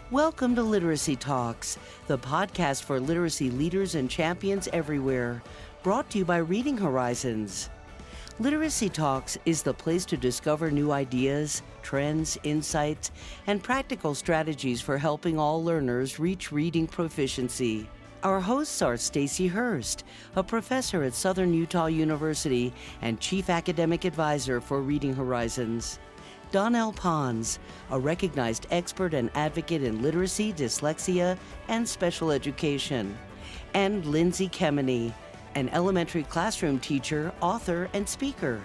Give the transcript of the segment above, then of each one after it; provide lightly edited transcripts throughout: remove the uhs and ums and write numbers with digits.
Welcome to Literacy Talks, the podcast for literacy leaders and champions everywhere, brought to you by Reading Horizons. Literacy Talks is the place to discover new ideas, trends, insights, and practical strategies for helping all learners reach reading proficiency. Our hosts are Stacy Hurst, a professor at Southern Utah University and Chief Academic Advisor for Reading Horizons; Donnell Pons, a recognized expert and advocate in literacy, dyslexia, and special education; and Lindsay Kemeny, an elementary classroom teacher, author, and speaker.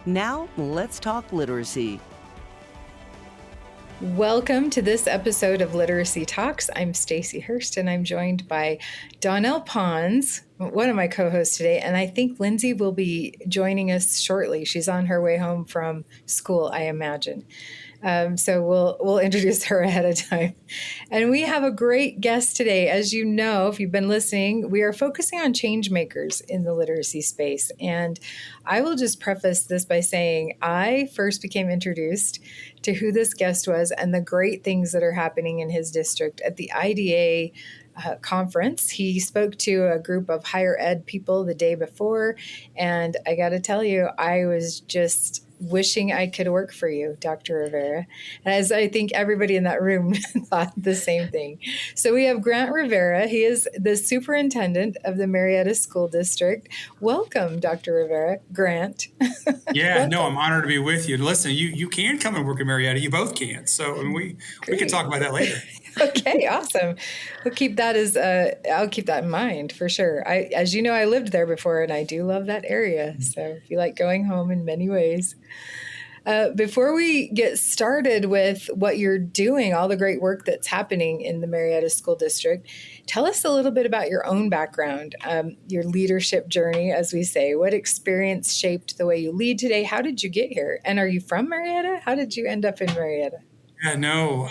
Now, let's talk literacy. Welcome to this episode of Literacy Talks. I'm Stacy Hurst, and I'm joined by Donnell Pons, one of my co-hosts today, and I think Lindsay will be joining us shortly. She's on her way home from school, I imagine. So we'll introduce her ahead of time. And we have a great guest today. As you know, if you've been listening, we are focusing on change makers in the literacy space. And I will just preface this by saying I first became introduced to who this guest was and the great things that are happening in his district at the IDA conference. He spoke to a group of higher ed people the day before. And I got to tell you, I was just wishing I could work for you, Dr. Rivera, as I think everybody in that room thought the same thing. So we have Grant Rivera. He is the superintendent of the Marietta School District. Welcome, Dr. Rivera. Grant. Yeah, no, I'm honored to be with you. Listen, you can come and work in Marietta. You both can. So we can talk about that later. Okay, awesome. We'll keep that I'll keep that in mind for sure. As you know, I lived there before and I do love that area. So I feel like going home in many ways. Before we get started with what you're doing, all the great work that's happening in the Marietta School District, tell us a little bit about your own background, your leadership journey, as we say. What experience shaped the way you lead today? How did you get here? And are you from Marietta? How did you end up in Marietta? Yeah, no.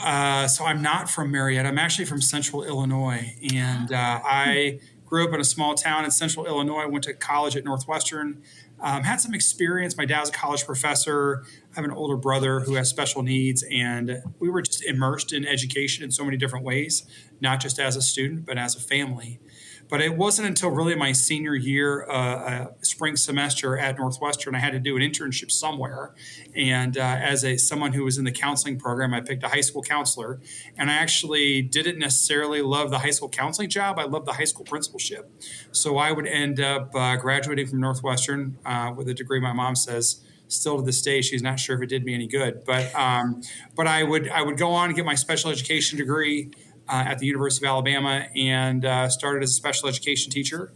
So I'm not from Marietta. I'm actually from Central Illinois. And I grew up in a small town in Central Illinois, went to college at Northwestern, had some experience. My dad's a college professor. I have an older brother who has special needs. And we were just immersed in education in so many different ways, not just as a student, but as a family. But it wasn't until really my senior year, spring semester at Northwestern, I had to do an internship somewhere. And as someone who was in the counseling program, I picked a high school counselor. And I actually didn't necessarily love the high school counseling job. I loved the high school principalship. So I would end up graduating from Northwestern with a degree my mom says, still to this day, she's not sure if it did me any good. But I would go on and get my special education degree at the University of Alabama and started as a special education teacher,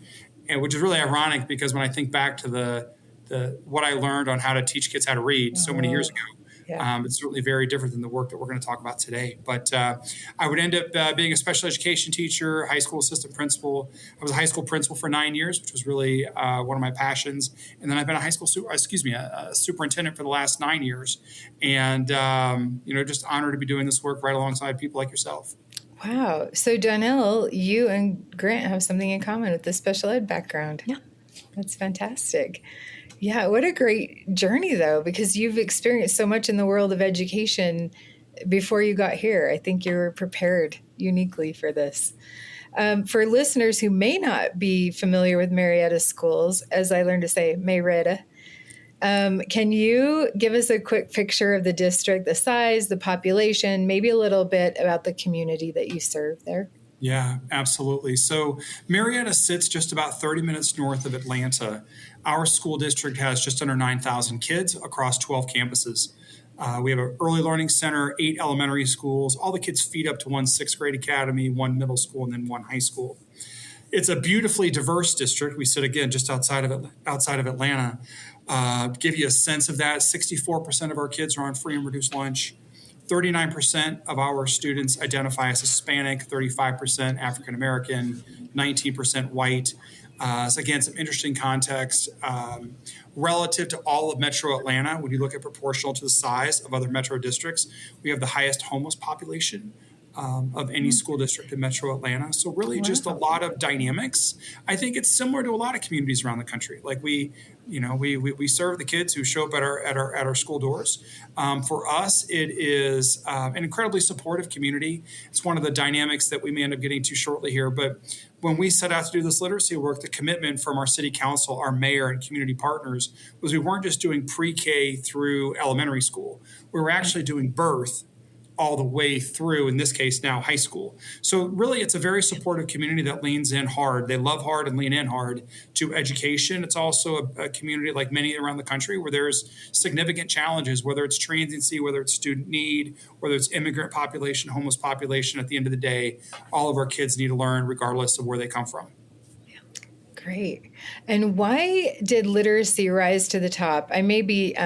and which is really ironic because when I think back to the what I learned on how to teach kids how to read so many years ago, it's certainly very different than the work that we're going to talk about today. But I would end up being a special education teacher, high school assistant principal. I was a high school principal for 9 years, which was really one of my passions. And then I've been a a superintendent for the last 9 years, and just honored to be doing this work right alongside people like yourself. Wow. So Donnell, you and Grant have something in common with the special ed background. Yeah. That's fantastic. Yeah. What a great journey, though, because you've experienced so much in the world of education before you got here. I think you were prepared uniquely for this. For listeners who may not be familiar with Marietta schools, as I learned to say, Marietta, can you give us a quick picture of the district, the size, the population, maybe a little bit about the community that you serve there? Yeah, absolutely. So Marietta sits just about 30 minutes north of Atlanta. Our school district has just under 9,000 kids across 12 campuses. We have an early learning center, 8 elementary schools. All the kids feed up to one 6th grade academy, 1 middle school, and then 1 high school. It's a beautifully diverse district. We sit, again, just outside of Atlanta. Give you a sense of that, 64% of our kids are on free and reduced lunch. 39% of our students identify as Hispanic, 35% African American, 19% white. So again, some interesting context. Relative to all of Metro Atlanta, when you look at proportional to the size of other metro districts, we have the highest homeless population of any school district in Metro Atlanta. So really just a lot of dynamics. I think it's similar to a lot of communities around the country. Like we serve the kids who show up at our school doors. For us, it is an incredibly supportive community. It's one of the dynamics that we may end up getting to shortly here. But when we set out to do this literacy work, the commitment from our city council, our mayor, and community partners was we weren't just doing pre-K through elementary school. We were actually doing birth all the way through, in this case now, high school. So really, it's a very supportive community that leans in hard. They love hard and lean in hard to education. It's also a community, like many around the country, where there's significant challenges, whether it's transiency, whether it's student need, whether it's immigrant population, homeless population. At the end of the day, all of our kids need to learn regardless of where they come from. Great. And why did literacy rise to the top? I may be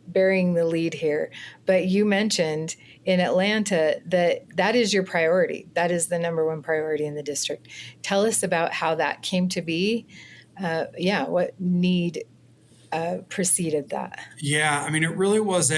bearing the lead here, but you mentioned in Atlanta that is your priority. That is the number one priority in the district. Tell us about how that came to be. What need preceded that? Yeah, it really was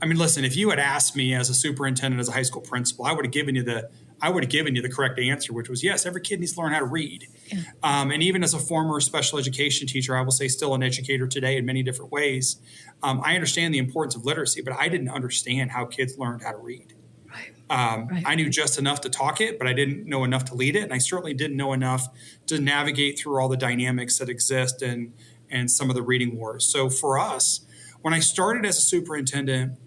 listen, if you had asked me as a superintendent, as a high school principal, I would have given you the correct answer, which was yes, every kid needs to learn how to read. Yeah. And even as a former special education teacher, I will say still an educator today in many different ways, I understand the importance of literacy, but I didn't understand how kids learned how to read. Right. I knew just enough to talk it, but I didn't know enough to lead it. And I certainly didn't know enough to navigate through all the dynamics that exist and some of the reading wars. So for us, when I started as a superintendent,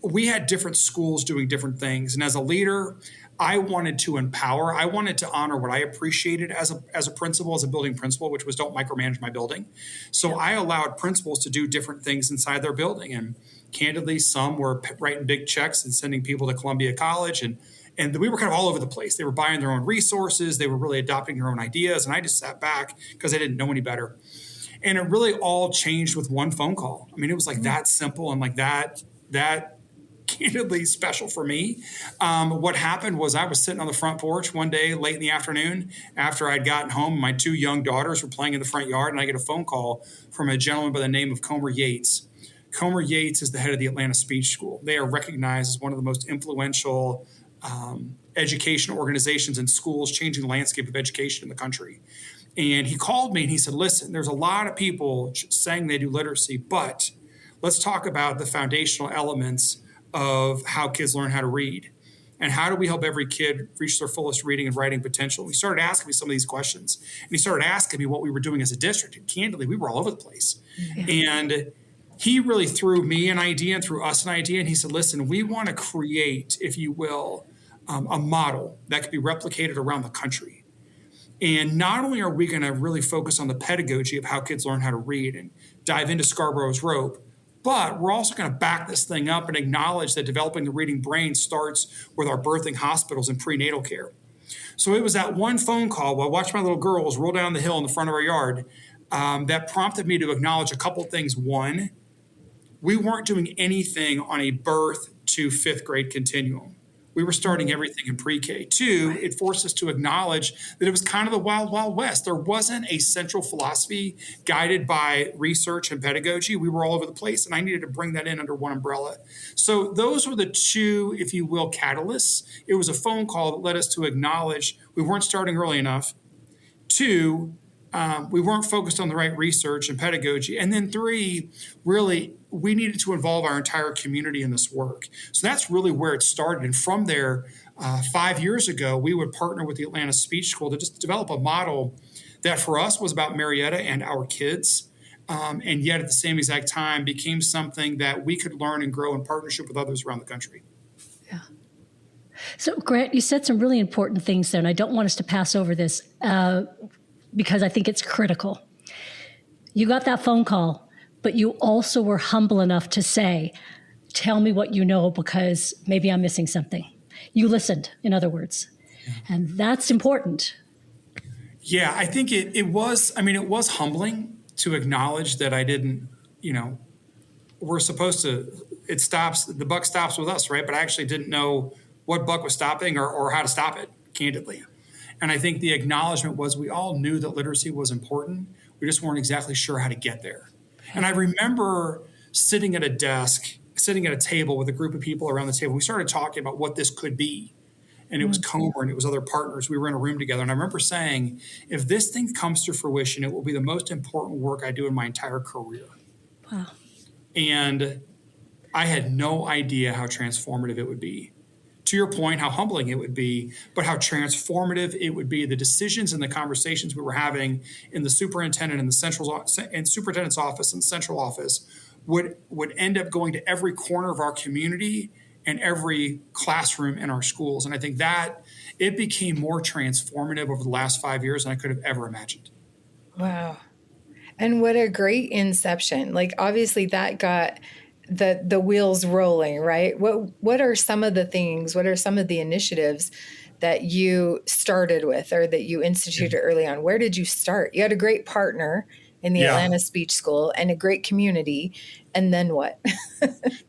we had different schools doing different things. And as a leader, I wanted to empower. I wanted to honor what I appreciated as a principal, as a building principal, which was don't micromanage my building. So I allowed principals to do different things inside their building. And candidly, some were writing big checks and sending people to Columbia College. And we were kind of all over the place. They were buying their own resources. They were really adopting their own ideas. And I just sat back because I didn't know any better. And it really all changed with one phone call. It was like that simple and like that candidly special for me. What happened was I was sitting on the front porch one day late in the afternoon after I'd gotten home. My two young daughters were playing in the front yard, and I get a phone call from a gentleman by the name of Comer Yates. Comer Yates is the head of the Atlanta Speech School. They are recognized as one of the most influential education organizations and schools changing the landscape of education in the country. And he called me and he said, listen, there's a lot of people saying they do literacy, but let's talk about the foundational elements of how kids learn how to read and how do we help every kid reach their fullest reading and writing potential. He started asking me some of these questions, and he started asking me what we were doing as a district. And candidly, we were all over the place. Yeah. And he really threw me an idea and threw us an idea. And he said, listen, we want to create, if you will, a model that could be replicated around the country. And not only are we going to really focus on the pedagogy of how kids learn how to read and dive into Scarborough's rope, but we're also going to back this thing up and acknowledge that developing the reading brain starts with our birthing hospitals and prenatal care. So it was that one phone call while I watched my little girls roll down the hill in the front of our yard that prompted me to acknowledge a couple things. One, we weren't doing anything on a birth to fifth grade continuum. We were starting everything in pre-K. Two, it forced us to acknowledge that it was kind of the wild, wild west. There wasn't a central philosophy guided by research and pedagogy. We were all over the place, and I needed to bring that in under one umbrella. So those were the two, if you will, catalysts. It was a phone call that led us to acknowledge we weren't starting early enough. Two, we weren't focused on the right research and pedagogy. And then three, really, we needed to involve our entire community in this work. So that's really where it started. And from there, 5 years ago, we would partner with the Atlanta Speech School to just develop a model that for us was about Marietta and our kids, and yet at the same exact time became something that we could learn and grow in partnership with others around the country. Yeah. So, Grant, you said some really important things there, and I don't want us to pass over this because I think it's critical. You got that phone call, but you also were humble enough to say, tell me what you know because maybe I'm missing something. You listened, in other words, and that's important. Yeah, I think it was humbling to acknowledge that I didn't, we're supposed to, the buck stops with us, right? But I actually didn't know what buck was stopping or how to stop it, candidly. And I think the acknowledgement was we all knew that literacy was important. We just weren't exactly sure how to get there. And I remember sitting at a table with a group of people around the table. We started talking about what this could be, and it was Comer and it was other partners. We were in a room together. And I remember saying, if this thing comes to fruition, it will be the most important work I do in my entire career. Wow. And I had no idea how transformative it would be. To your point, how humbling it would be, but how transformative it would be. The decisions and the conversations we were having in the superintendent and superintendent's office and central office would end up going to every corner of our community and every classroom in our schools. And I think that it became more transformative over the last 5 years than I could have ever imagined. Wow. And what a great inception. Like, obviously that got the wheels rolling, right? What are some of the things, what are some of the initiatives that you started with or that you instituted early on? Where did you start? You had a great partner in the Atlanta Speech School and a great community. And then what?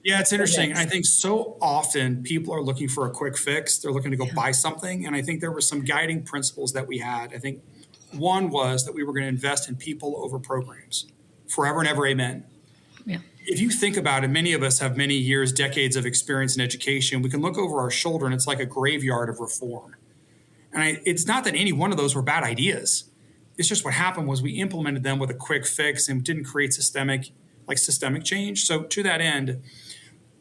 Yeah, it's interesting. I think so often people are looking for a quick fix. They're looking to go buy something. And I think there were some guiding principles that we had. I think one was that we were going to invest in people over programs. Forever and ever, amen. Yeah. If you think about it, many of us have many years, decades of experience in education. We can look over our shoulder and it's like a graveyard of reform. And it's not that any one of those were bad ideas. It's just what happened was we implemented them with a quick fix and didn't create systemic change. So to that end,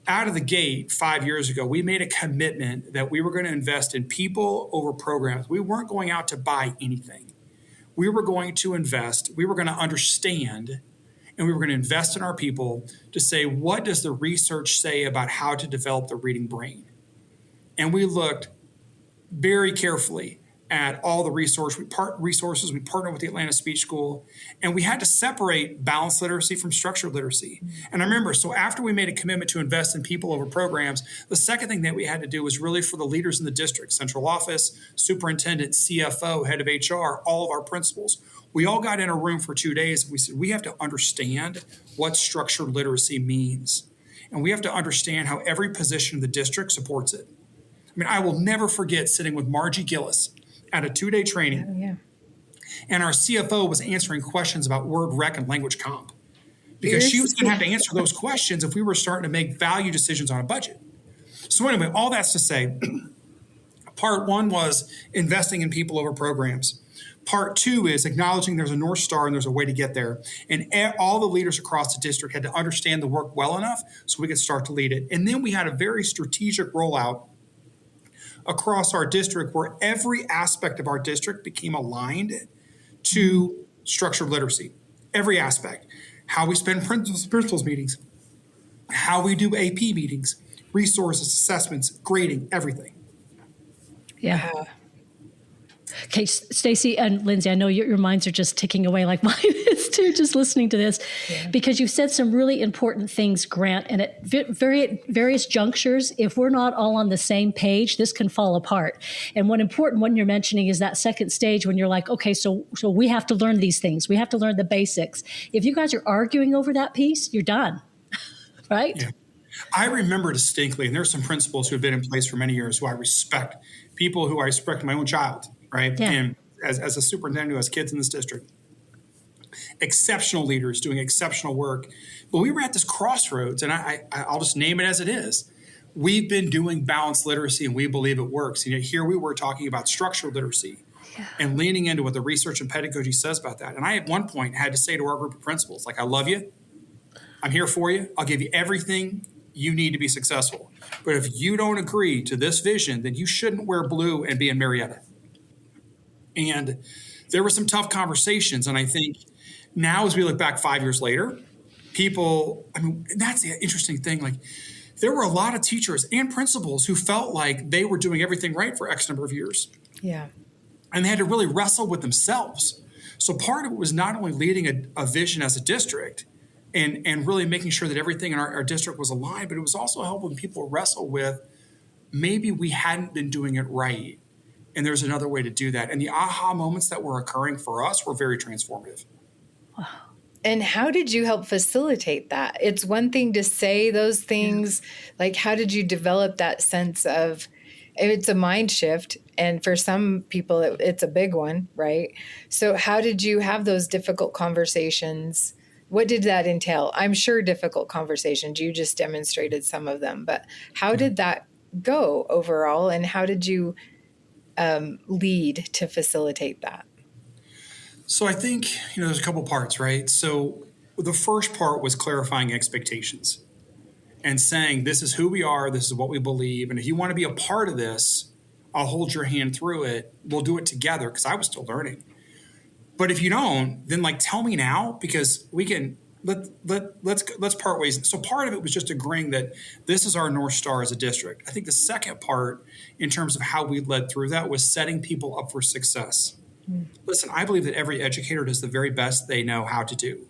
out of the gate 5 years ago, we made a commitment that we were going to invest in people over programs. We weren't going out to buy anything. We were going to invest. We were going to understand, and we were going to invest in our people to say, what does the research say about how to develop the reading brain? And we looked very carefully at all the resources. We partnered with the Atlanta Speech School, and we had to separate balanced literacy from structured literacy. And I remember, so after we made a commitment to invest in people over programs, the second thing that we had to do was really for the leaders in the district, central office, superintendent, CFO, head of HR, all of our principals. We all got in a room for 2 days and we said, we have to understand what structured literacy means. And we have to understand how every position in the district supports it. I mean, I will never forget sitting with Margie Gillis at a 2-day training. Oh, yeah. And our CFO was answering questions about word rec and language comp because she was going to have to answer those questions if we were starting to make value decisions on a budget. So anyway, all that's to say, part one was investing in people over programs. Part two is acknowledging there's a North Star and there's a way to get there. And all the leaders across the district had to understand the work well enough so we could start to lead it. And then we had a very strategic rollout across our district where every aspect of our district became aligned to structured literacy. Every aspect. How we spend principals meetings, how we do AP meetings, resources, assessments, grading, everything. Yeah. Okay, Stacy and Lindsay, I know your minds are just ticking away like mine is too, just listening to this, because you've said some really important things, Grant, and at various junctures, if we're not all on the same page, this can fall apart. And one important one you're mentioning is that second stage when you're like, okay, so we have to learn these things. We have to learn the basics. If you guys are arguing over that piece, you're done, right? Yeah. I remember distinctly, and there's some principals who have been in place for many years who I respect, people who I respect my own child. Right. Yeah. And as a superintendent who has kids in this district, exceptional leaders doing exceptional work. But we were at this crossroads, and I'll just name it as it is. We've been doing balanced literacy, and we believe it works. You know, here we were talking about structured literacy and leaning into what the research and pedagogy says about that. And I, at one point, had to say to our group of principals, like, I love you. I'm here for you. I'll give you everything you need to be successful. But if you don't agree to this vision, then you shouldn't wear blue and be in Marietta. And there were some tough conversations. And I think now as we look back 5 years later, that's the interesting thing. Like, there were a lot of teachers and principals who felt like they were doing everything right for X number of years. Yeah. And they had to really wrestle with themselves. So part of it was not only leading a vision as a district and really making sure that everything in our district was aligned, but it was also helping people wrestle with maybe we hadn't been doing it right. And there's another way to do that. And the aha moments that were occurring for us were very transformative. Wow. And how did you help facilitate that? It's one thing to say those things. Like, how did you develop that sense of, it's a mind shift. And for some people, it's a big one, right? So how did you have those difficult conversations? What did that entail? I'm sure difficult conversations. You just demonstrated some of them. But how did that go overall, and how did you lead to facilitate that? So I think, there's a couple parts, right? So the first part was clarifying expectations and saying, this is who we are, this is what we believe, and if you want to be a part of this, I'll hold your hand through it. We'll do it together, because I was still learning. But if you don't, then tell me now, because we can let's part ways. So part of it was just agreeing that this is our North Star as a district. I think the second part, in terms of how we led through that, was setting people up for success. Listen, I believe that every educator does the very best they know how to do.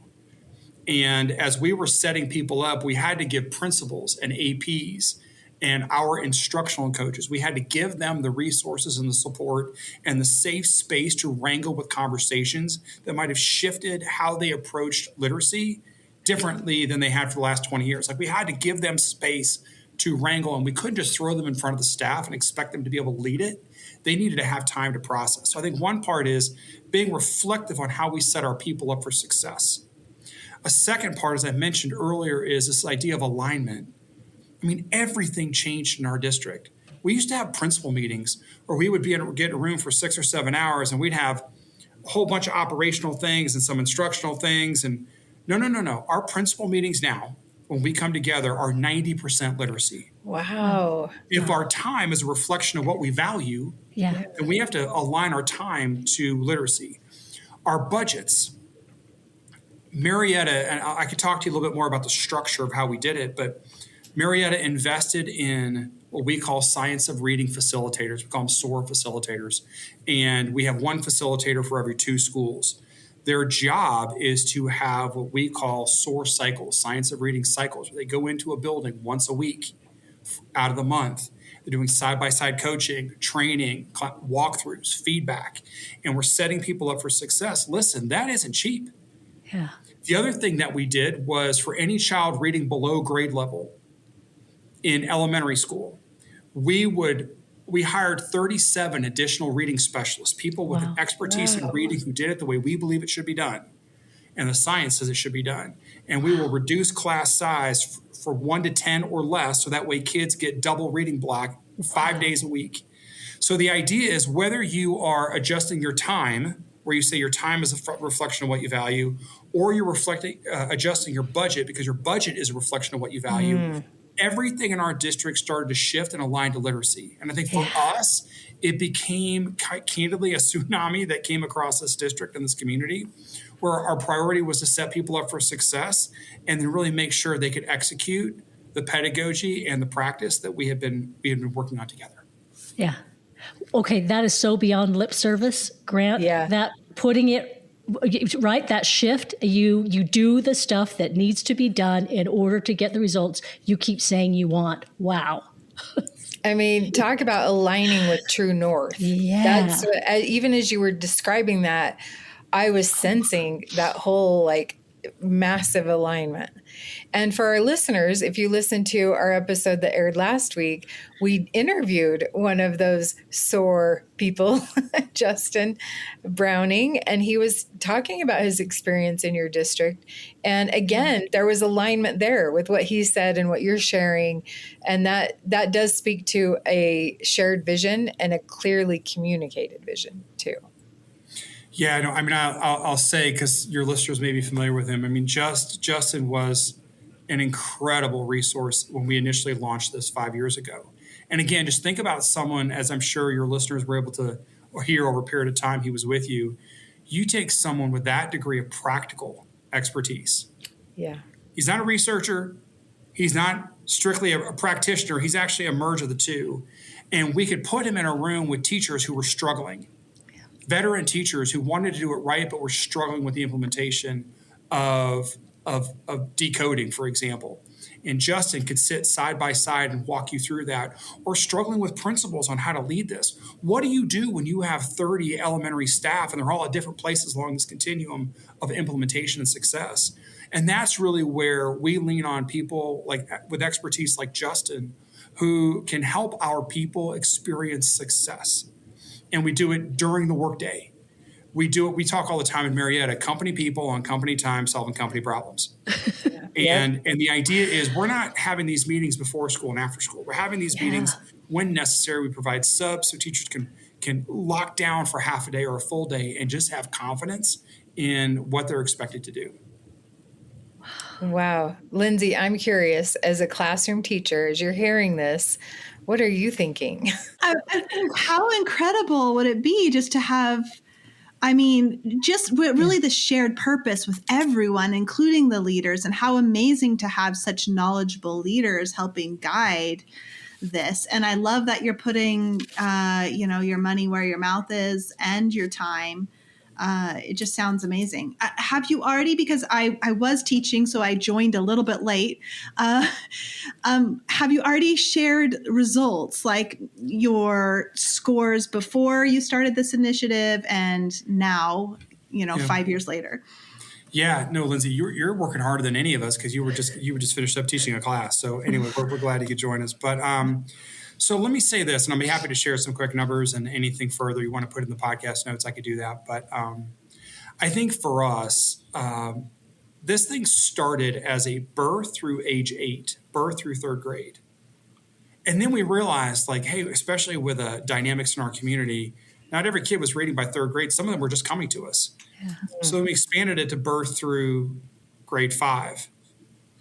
And as we were setting people up, we had to give principals and APs and our instructional coaches, we had to give them the resources and the support and the safe space to wrangle with conversations that might have shifted how they approached literacy differently than they had for the last 20 years. We had to give them space to wrangle, and we couldn't just throw them in front of the staff and expect them to be able to lead it. They needed to have time to process. So I think one part is being reflective on how we set our people up for success. A second part, as I mentioned earlier, is this idea of alignment. Everything changed in our district. We used to have principal meetings where we would get in a room for 6 or 7 hours, and we'd have a whole bunch of operational things and some instructional things. And no. Our principal meetings now, when we come together, are 90% literacy. Wow. If our time is a reflection of what we value, then we have to align our time to literacy. Our budgets, Marietta, and I could talk to you a little bit more about the structure of how we did it, but Marietta invested in what we call science of reading facilitators. We call them SOAR facilitators. And we have one facilitator for every 2 schools. Their job is to have what we call SOAR cycles, science of reading cycles, where they go into a building once a week out of the month. They're doing side-by-side coaching, training, walkthroughs, feedback, and we're setting people up for success. Listen, that isn't cheap. Yeah. The other thing that we did was, for any child reading below grade level in elementary school, we hired 37 additional reading specialists, people with expertise in reading who did it the way we believe it should be done, and the science says it should be done. And we will reduce class size for 1 to 10 or less, so that way kids get double reading block 5 days a week. So the idea is, whether you are adjusting your time, where you say your time is a reflection of what you value, or you're adjusting your budget because your budget is a reflection of what you value, everything in our district started to shift and align to literacy. And I think for us, it became candidly a tsunami that came across this district and this community, where our priority was to set people up for success and then really make sure they could execute the pedagogy and the practice that we had been working on together. Yeah. Okay, that is so beyond lip service, Grant. Yeah. That putting it right, that shift, you do the stuff that needs to be done in order to get the results you keep saying you want. Wow. Talk about aligning with true north. Yeah. That's even as you were describing that, I was sensing that whole massive alignment. And for our listeners, if you listen to our episode that aired last week, we interviewed one of those SOAR people, Justin Browning, and he was talking about his experience in your district. And again, there was alignment there with what he said and what you're sharing. And that does speak to a shared vision and a clearly communicated vision too. Yeah, no, I'll say, because your listeners may be familiar with him. Justin was an incredible resource when we initially launched this 5 years ago. And again, just think about someone, as I'm sure your listeners were able to hear over a period of time he was with you. You take someone with that degree of practical expertise. Yeah. He's not a researcher. He's not strictly a practitioner. He's actually a merge of the two. And we could put him in a room with teachers who were struggling. Veteran teachers who wanted to do it right, but were struggling with the implementation of decoding, for example. And Justin could sit side by side and walk you through that, or struggling with principals on how to lead this. What do you do when you have 30 elementary staff and they're all at different places along this continuum of implementation and success? And that's really where we lean on people with expertise like Justin, who can help our people experience success. And we do it during the workday. We talk all the time in Marietta, company people on company time solving company problems. And the idea is we're not having these meetings before school and after school. We're having these meetings when necessary. We provide subs so teachers can lock down for half a day or a full day and just have confidence in what they're expected to do. Wow. Lindsay, I'm curious, as a classroom teacher, as you're hearing this, what are you thinking? I think how incredible would it be just to have, just really the shared purpose with everyone, including the leaders, and how amazing to have such knowledgeable leaders helping guide this. And I love that you're putting, your money where your mouth is and your time. It just sounds amazing. Have you already, because I was teaching, so I joined a little bit late. Have you already shared results, like your scores before you started this initiative and now, 5 years later? Yeah, no, Lindsay, you're working harder than any of us because you just finished up teaching a class. So anyway, we're glad you could join us. But so let me say this, and I'll be happy to share some quick numbers, and anything further you want to put in the podcast notes, I could do that. But I think for us, this thing started as a birth through age 8, birth through 3rd grade. And then we realized, hey, especially with dynamics in our community, not every kid was reading by 3rd grade. Some of them were just coming to us. Yeah. So we expanded it to birth through grade 5.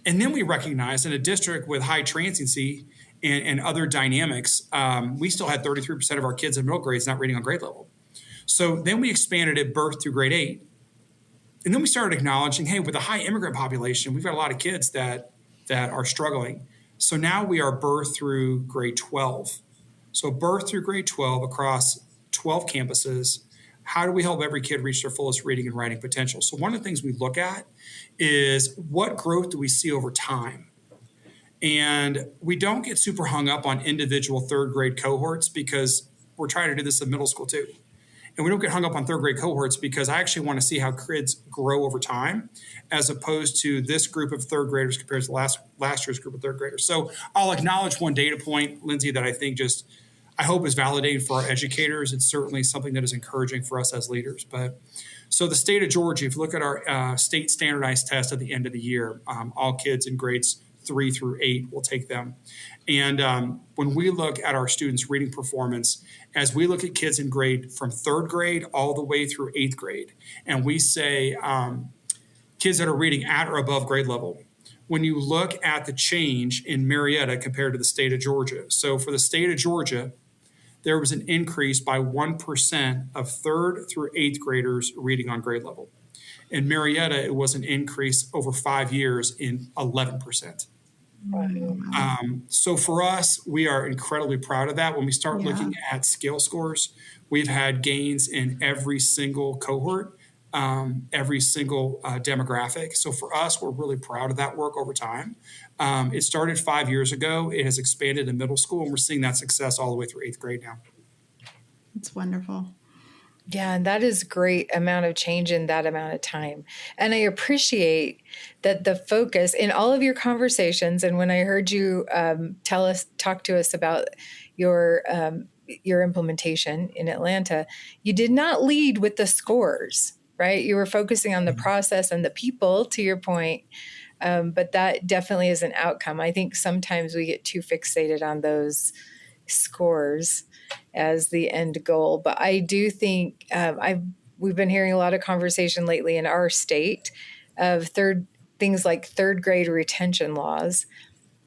And then we recognized in a district with high transiency and other dynamics, we still had 33% of our kids in middle grades not reading on grade level. So then we expanded it birth through grade 8. And then we started acknowledging, hey, with a high immigrant population, we've got a lot of kids that are struggling. So now we are birth through grade 12. So birth through grade 12 across 12 campuses. How do we help every kid reach their fullest reading and writing potential? So one of the things we look at is what growth do we see over time? And we don't get super hung up on individual 3rd grade cohorts because we're trying to do this in middle school too. And we don't get hung up on 3rd grade cohorts because I actually want to see how kids grow over time as opposed to this group of 3rd graders compared to last year's group of 3rd graders. So I'll acknowledge one data point, Lindsay, that I think I hope is validating for our educators. It's certainly something that is encouraging for us as leaders. But so the state of Georgia, if you look at our state standardized test at the end of the year, all kids in grades 3 through 8 will take them. And when we look at our students' reading performance, as we look at kids in grade from 3rd grade all the way through 8th grade, and we say kids that are reading at or above grade level, when you look at the change in Marietta compared to the state of Georgia. So for the state of Georgia, there was an increase by 1% of 3rd through 8th graders reading on grade level. In Marietta, it was an increase over 5 years in 11%. So for us, we are incredibly proud of that. When we start looking at scale scores, we've had gains in every single cohort, every single demographic. So for us, we're really proud of that work over time. It started 5 years ago. It has expanded in middle school, and we're seeing that success all the way through 8th grade now. It's wonderful. Yeah, and that is great amount of change in that amount of time. And I appreciate that the focus in all of your conversations, and when I heard you talk to us about your implementation in Atlanta, you did not lead with the scores, right? You were focusing on the process and the people, to your point. But that definitely is an outcome. I think sometimes we get too fixated on those scores as the end goal. But I do think we've been hearing a lot of conversation lately in our state of things like 3rd grade retention laws.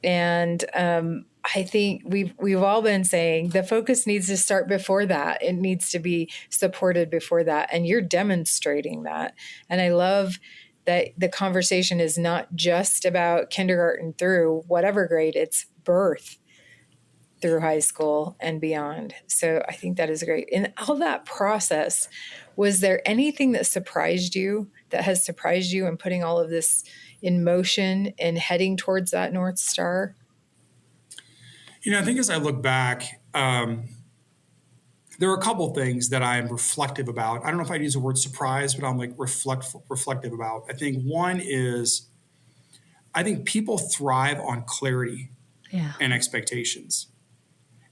And I think we've all been saying the focus needs to start before that. It needs to be supported before that. And you're demonstrating that. And I love that the conversation is not just about kindergarten through whatever grade, it's birth through high school and beyond. So I think that is great. In all that process, was there anything that has surprised you in putting all of this in motion and heading towards that North Star? I think as I look back, there are a couple things that I'm reflective about. I don't know if I'd use the word surprise, but I'm reflective about. I think one is, I think people thrive on clarity and expectations.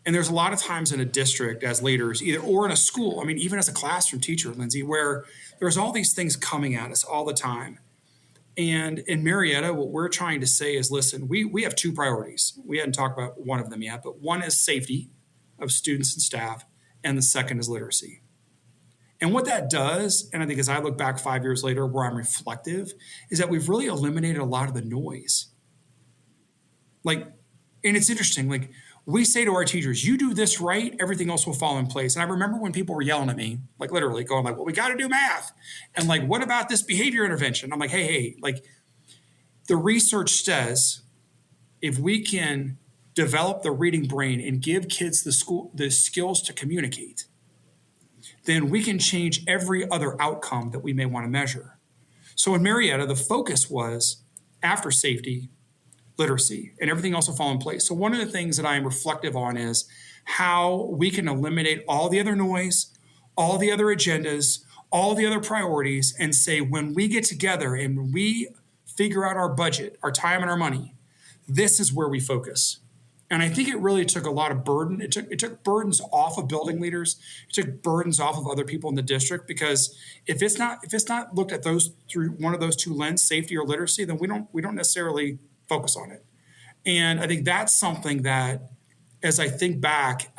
And there's a lot of times in a district as leaders, or in a school, even as a classroom teacher, Lindsay, where there's all these things coming at us all the time. And in Marietta, what we're trying to say is, listen, we have two priorities. We hadn't talked about one of them yet, but one is safety of students and staff, and the second is literacy. And what that does, and I think as I look back 5 years later where I'm reflective, is that we've really eliminated a lot of the noise. And it's interesting, we say to our teachers, you do this right, everything else will fall in place. And I remember when people were yelling at me, literally going well, we got to do math. And what about this behavior intervention? I'm hey, the research says if we can develop the reading brain and give kids the skills to communicate, then we can change every other outcome that we may want to measure. So in Marietta, the focus was after safety, literacy, and everything else will fall in place. So one of the things that I am reflective on is how we can eliminate all the other noise, all the other agendas, all the other priorities, and say, when we get together and when we figure out our budget, our time and our money, this is where we focus. And I think it really took a lot of burden. It took burdens off of building leaders. It took burdens off of other people in the district, because if it's not looked at those through one of those two lenses, safety or literacy, then we don't necessarily focus on it. And I think that's something that, as I think back,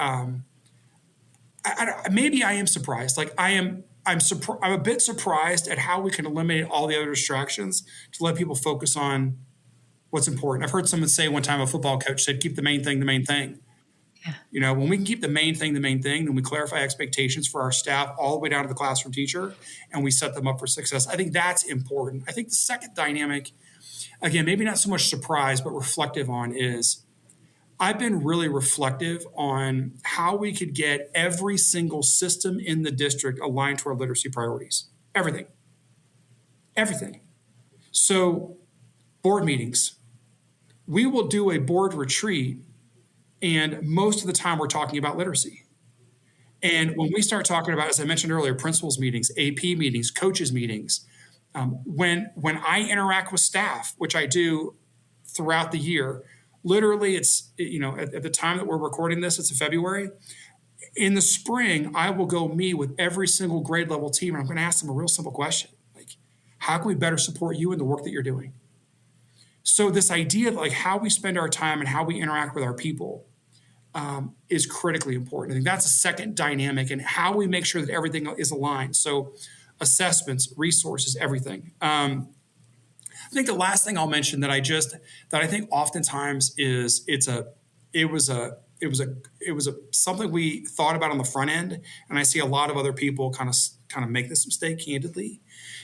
maybe I am surprised. I'm a bit surprised at how we can eliminate all the other distractions to let people focus on what's important. I've heard someone say one time, a football coach said, keep the main thing the main thing. Yeah. When we can keep the main thing, then we clarify expectations for our staff all the way down to the classroom teacher, and we set them up for success. I think that's important. I think the second dynamic, again, maybe not so much surprise, but reflective on, is I've been really reflective on how we could get every single system in the district aligned to our literacy priorities. Everything. So board meetings. We will do a board retreat, and most of the time we're talking about literacy. And when we start talking about, as I mentioned earlier, principals meetings, AP meetings, coaches meetings, when I interact with staff, which I do throughout the year, literally it's, at the time that we're recording this, it's in February. In the spring, I will go meet with every single grade level team, and I'm going to ask them a real simple question. How can we better support you in the work that you're doing? So this idea of how we spend our time and how we interact with our people is critically important. I think that's a second dynamic, and how we make sure that everything is aligned. So assessments, resources, everything. I think the last thing I'll mention that I think oftentimes is it was something we thought about on the front end, and I see a lot of other people kind of make this mistake candidly,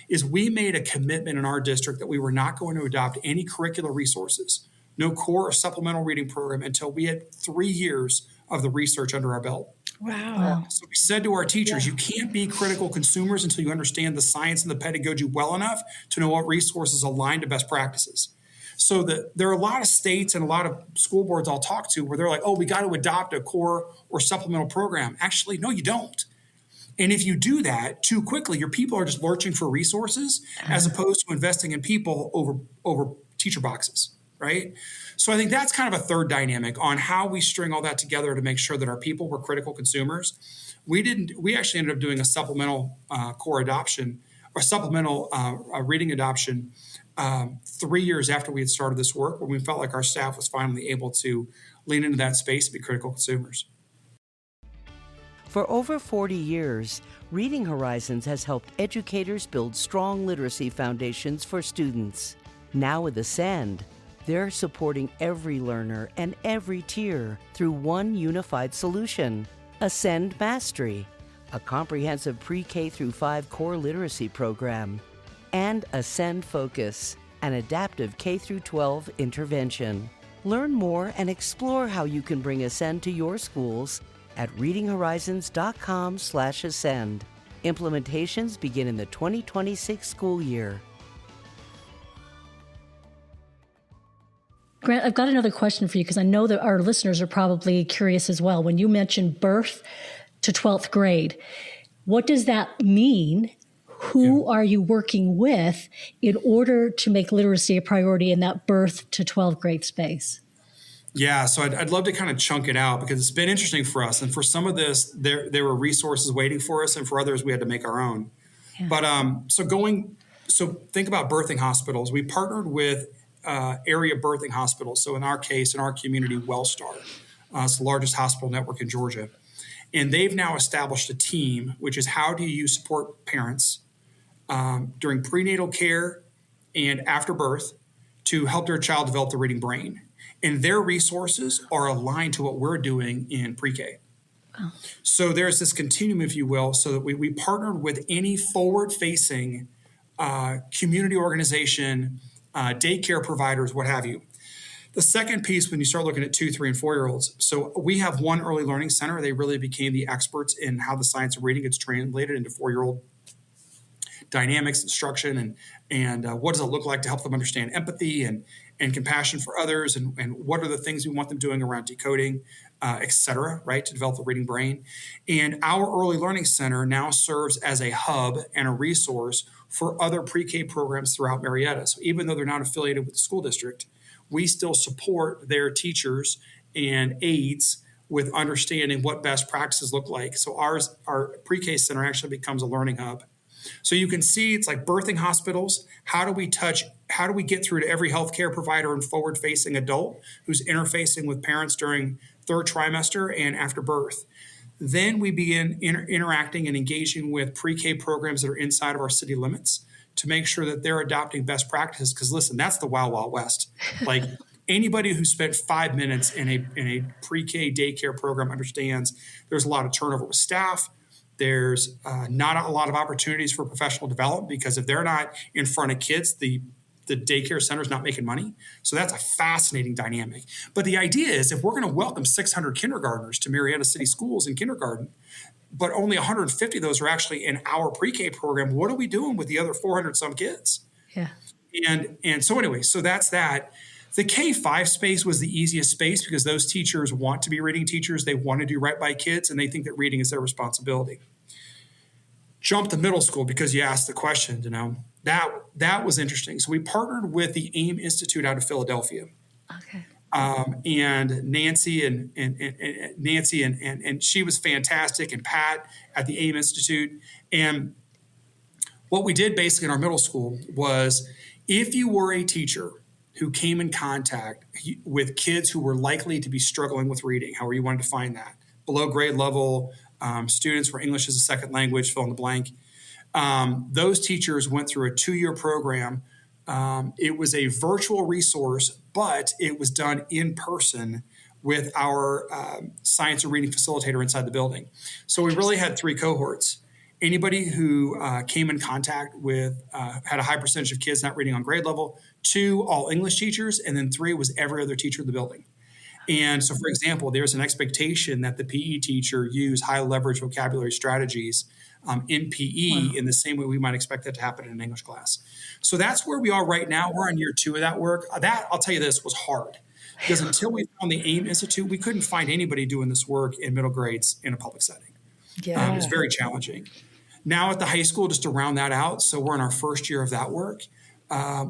is we made a commitment in our district that we were not going to adopt any curricular resources, no core or supplemental reading program, until we had 3 years of the research under our belt. Wow. So we said to our teachers, you can't be critical consumers until you understand the science and the pedagogy well enough to know what resources align to best practices. So there are a lot of states and a lot of school boards I'll talk to where they're like, oh, we got to adopt a core or supplemental program. Actually, no, you don't. And if you do that too quickly, your people are just lurching for resources as opposed to investing in people over teacher boxes, right? So I think that's kind of a third dynamic on how we string all that together to make sure that our people were critical consumers. We actually ended up doing a supplemental core adoption or supplemental reading adoption 3 years after we had started this work, when we felt like our staff was finally able to lean into that space to be critical consumers. For over 40 years, Reading Horizons has helped educators build strong literacy foundations for students. Now with Ascend, they're supporting every learner and every tier through one unified solution, Ascend Mastery, a comprehensive pre-K through 5 core literacy program, and Ascend Focus, an adaptive K through 12 intervention. Learn more and explore how you can bring Ascend to your schools at readinghorizons.com/ascend. Implementations begin in the 2026 school year. Grant, I've got another question for you, because I know that our listeners are probably curious as well. When you mentioned birth to 12th grade, what does that mean? Who are you working with in order to make literacy a priority in that birth to 12th grade space? Yeah, so I'd love to kind of chunk it out, because it's been interesting for us. And for some of this, there were resources waiting for us, and for others, we had to make our own. Yeah. But So think about birthing hospitals. We partnered with area birthing hospitals. So in our case, in our community, Wellstar, it's the largest hospital network in Georgia. And they've now established a team, which is how do you support parents during prenatal care and after birth to help their child develop the reading brain. And their resources are aligned to what we're doing in pre-K. Oh. So there's this continuum, if you will, so that we partnered with any forward-facing community organization, daycare providers, what have you. The second piece, when you start looking at 2, 3, and 4-year-olds, so we have one early learning center. They really became the experts in how the science of reading gets translated into 4-year-old dynamics, instruction, and what does it look like to help them understand empathy and compassion for others, and what are the things we want them doing around decoding, et cetera, right, to develop the reading brain. And our early learning center now serves as a hub and a resource for other pre-K programs throughout Marietta. So even though they're not affiliated with the school district, we still support their teachers and aides with understanding what best practices look like. So our pre-K center actually becomes a learning hub. So you can see it's like birthing hospitals. How do we get through to every healthcare provider and forward-facing adult who's interfacing with parents during third trimester and after birth? Then we begin interacting and engaging with pre-K programs that are inside of our city limits to make sure that they're adopting best practices. Because listen, that's the Wild Wild West. Like anybody who spent 5 minutes in a pre-K daycare program understands there's a lot of turnover with staff. There's not a lot of opportunities for professional development because if they're not in front of kids, the daycare center is not making money. So that's a fascinating dynamic. But the idea is if we're going to welcome 600 kindergartners to Marietta City Schools in kindergarten, but only 150 of those are actually in our pre-K program, what are we doing with the other 400 some kids? Yeah. And so anyway, so that's that. The K-5 space was the easiest space because those teachers want to be reading teachers. They want to do right by kids, and they think that reading is their responsibility. Jump to middle school because you asked the question, that was interesting. So we partnered with the AIM Institute out of Philadelphia. Okay. And Nancy and she was fantastic, and Pat at the AIM Institute. And what we did basically in our middle school was if you were a teacher who came in contact with kids who were likely to be struggling with reading, however you want to define that, below grade level, students where English is a second language, fill in the blank. Those teachers went through a 2-year program. It was a virtual resource, but it was done in person with our science and reading facilitator inside the building. So we really had 3 cohorts. Anybody who came in contact with, had a high percentage of kids not reading on grade level, 2 all English teachers, and then 3 was every other teacher in the building. And so, for example, there's an expectation that the PE teacher use high leverage vocabulary strategies in PE in the same way we might expect that to happen in an English class. So that's where we are right now. We're on year 2 of that work. That, I'll tell you this, was hard. Because until we found the AIM Institute, we couldn't find anybody doing this work in middle grades in a public setting. Yeah. It was very challenging. Now at the high school, just to round that out, so we're in our first year of that work.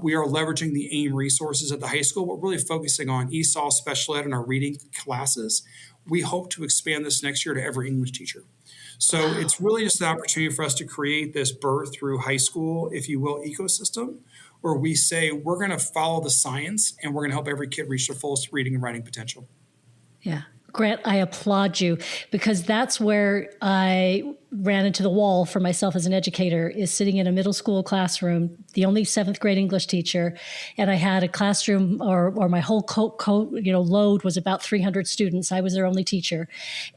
We are leveraging the AIM resources at the high school. We're really focusing on ESOL, special ed, and our reading classes. We hope to expand this next year to every English teacher. So it's really just an opportunity for us to create this birth through high school, if you will, ecosystem, where we say we're going to follow the science and we're going to help every kid reach their fullest reading and writing potential. Yeah. Grant, I applaud you because that's where I ran into the wall for myself as an educator, is sitting in a middle school classroom, the only 7th grade English teacher. And I had a classroom or my whole load was about 300 students. I was their only teacher.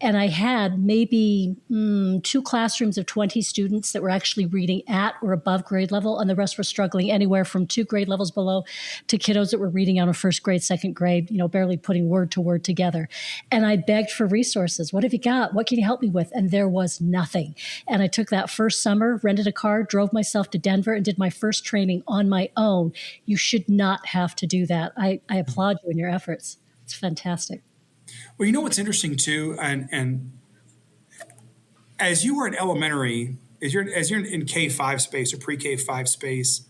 And I had maybe 2 classrooms of 20 students that were actually reading at or above grade level. And the rest were struggling anywhere from 2 grade levels below to kiddos that were reading out of 1st grade, 2nd grade, barely putting word to word together. And I begged for resources. What have you got? What can you help me with? And there was nothing. And I took that first summer, rented a car, drove myself to Denver, and did my first training on my own. You should not have to do that. I applaud you in your efforts. It's fantastic. Well, you know what's interesting too, and as you were in elementary, as you're in K-5 space or pre-K-5 space,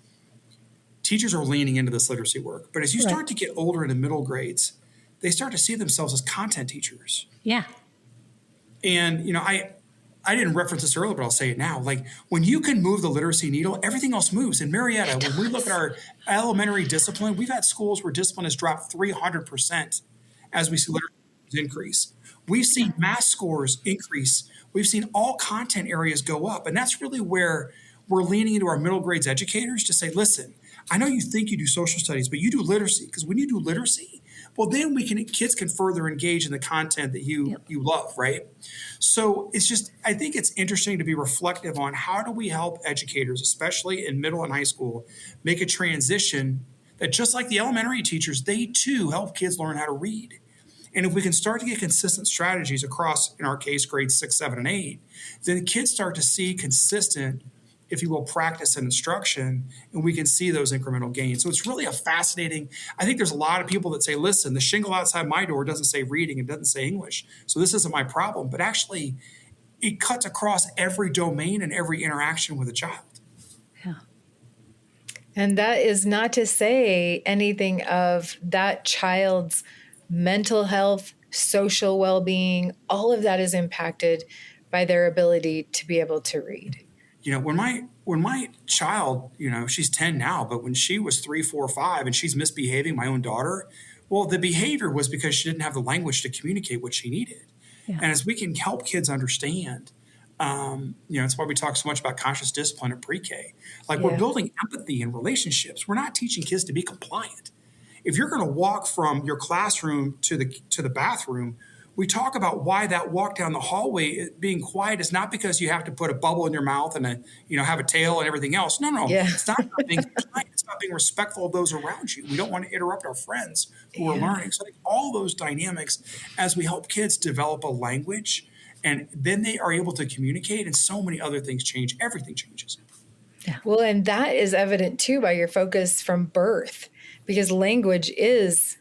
teachers are leaning into this literacy work. But as you start to get older into middle grades, they start to see themselves as content teachers. Yeah. And, I didn't reference this earlier, but I'll say it now. Like when you can move the literacy needle, everything else moves. In Marietta, when we look at our elementary discipline, we've had schools where discipline has dropped 300% as we see literacy increase. We've seen math scores increase. We've seen all content areas go up. And that's really where we're leaning into our middle grades educators to say, listen, I know you think you do social studies, but you do literacy. Because when you do literacy, well, then kids can further engage in the content that you love, right? So it's just, I think it's interesting to be reflective on how do we help educators, especially in middle and high school, make a transition that just like the elementary teachers, they too help kids learn how to read. And if we can start to get consistent strategies across, in our case, grades 6, 7, and 8, then kids start to see consistent, if you will, practice and instruction, and we can see those incremental gains. So it's really a fascinating, I think there's a lot of people that say, listen, the shingle outside my door doesn't say reading, it doesn't say English, so this isn't my problem. But actually, it cuts across every domain and every interaction with a child. Yeah. And that is not to say anything of that child's mental health, social well-being, all of that is impacted by their ability to be able to read. You know, when my child, you know, she's 10 now, but when she was 3, 4, 5 and she's misbehaving, my own daughter, well, the behavior was because she didn't have the language to communicate what she needed. Yeah. And as we can help kids understand, that's why we talk so much about conscious discipline at pre-K. Like we're building empathy in relationships. We're not teaching kids to be compliant. If you're going to walk from your classroom to the bathroom, we talk about why that walk down the hallway being quiet is not because you have to put a bubble in your mouth and have a tail and everything else. No. Yeah. It's not about being compliant. It's about being respectful of those around you. We don't want to interrupt our friends who are learning. So I think all those dynamics, as we help kids develop a language, and then they are able to communicate, and so many other things change. Everything changes. Yeah. Well, and that is evident too by your focus from birth. Because language is,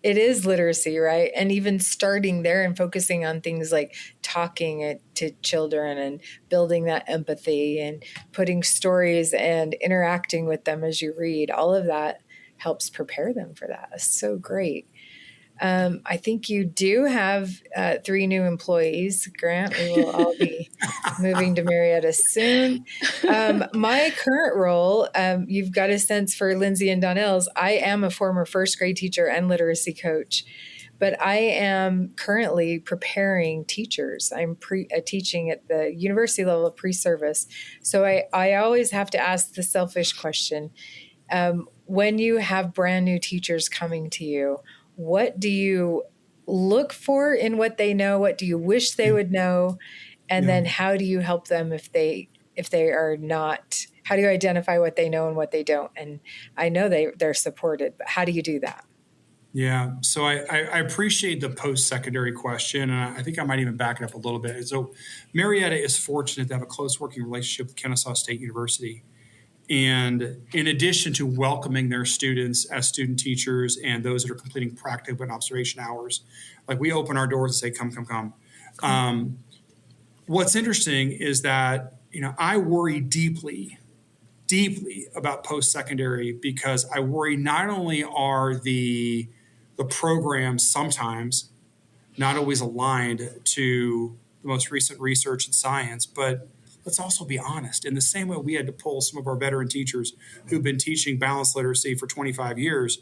it is literacy, right? And even starting there and focusing on things like talking it to children and building that empathy and putting stories and interacting with them as you read, all of that helps prepare them for that. It's so great. I think you do have 3 new employees, Grant. We will all be moving to Marietta soon. My current role, you've got a sense for Lindsay and Donnell's. I am a former first grade teacher and literacy coach, but I am currently preparing teachers. I'm teaching at the university level of pre-service. So I always have to ask the selfish question. When you have brand new teachers coming to you, what do you look for in what they know? What do you wish they would know? And then how do you help them if they are not? How do you identify what they know and what they don't? And I know they're supported, but how do you do that? Yeah, so I appreciate the post-secondary question, and I think I might even back it up a little bit. So Marietta is fortunate to have a close working relationship with Kennesaw State University. And in addition to welcoming their students as student teachers and those that are completing practical and observation hours, like we open our doors and say, come. What's interesting is that, I worry deeply about post-secondary because I worry not only are the programs sometimes not always aligned to the most recent research in science, but let's also be honest. In the same way we had to pull some of our veteran teachers who've been teaching balanced literacy for 25 years,